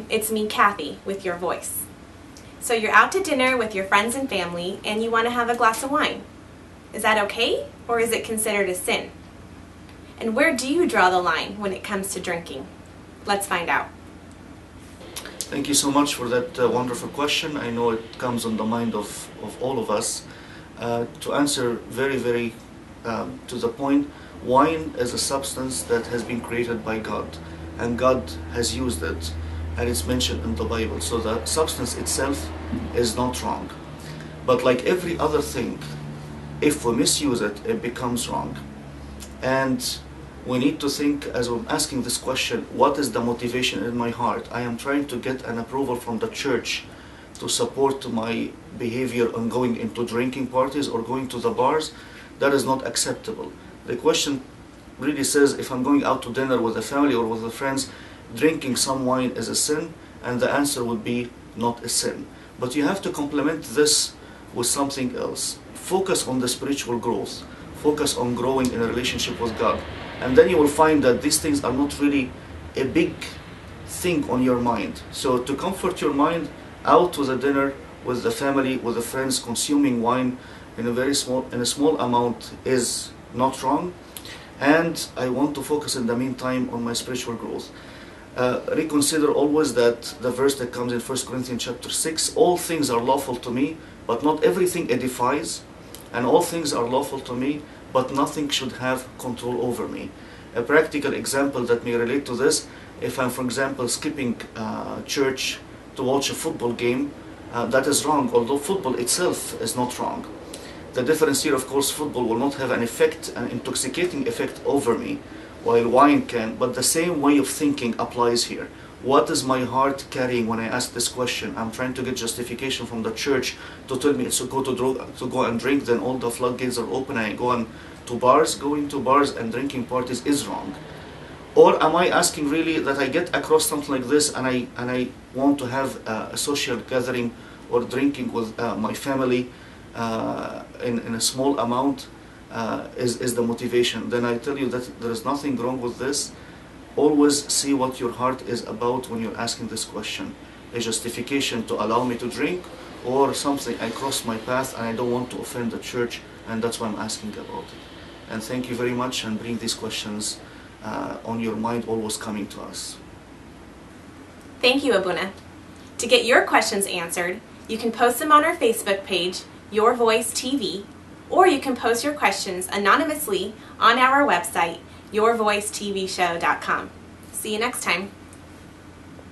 It's me, Kathy, with Your Voice. So you're out to dinner with your friends and family and you want to have a glass of wine. Is that okay, or is it considered a sin? And where do you draw the line when it comes to drinking? Let's find out. Thank you so much for that wonderful question. I know it comes on the mind of all of us. To answer very to the point, wine is a substance that has been created by God, and God has used it, and it's mentioned in the Bible. So the substance itself is not wrong. But like every other thing, if we misuse it, it becomes wrong. And we need to think, as I'm asking this question, what is the motivation in my heart? I am trying to get an approval from the church to support my behavior on going into drinking parties or going to the bars. That is not acceptable. The question really says, if I'm going out to dinner with a family or with the friends, drinking some wine is a sin, and the answer would be not a sin. But you have to complement this with something else. Focus on the spiritual growth. Focus on growing in a relationship with God. And then you will find that these things are not really a big thing on your mind. So to comfort your mind, out to the dinner with the family, with the friends, consuming wine in a small amount is not wrong. And I want to focus in the meantime on my spiritual growth. Reconsider always that the verse that comes in 1 Corinthians chapter 6, all things are lawful to me, but not everything edifies, and all things are lawful to me, but nothing should have control over me. A practical example that may relate to this, if I'm, for example, skipping church to watch a football game, that is wrong, although football itself is not wrong. The difference here, of course, football will not have an intoxicating effect over me, while wine can, but the same way of thinking applies here. What is my heart carrying when I ask this question? I'm trying to get justification from the church to tell me it's to go and drink, then all the floodgates are open and I go on to bars. Going to bars and drinking parties is wrong. Or am I asking really that I get across something like this and I want to have a social gathering or drinking with my family in a small amount? Is the motivation. Then I tell you that there is nothing wrong with this. Always see what your heart is about when you're asking this question. A justification to allow me to drink, or something I cross my path and I don't want to offend the church, and that's why I'm asking about it. And thank you very much, and bring these questions on your mind, always coming to us. Thank you, Abuna. To get your questions answered, you can post them on our Facebook page, Your Voice TV, or you can post your questions anonymously on our website, yourvoicetvshow.com. See you next time.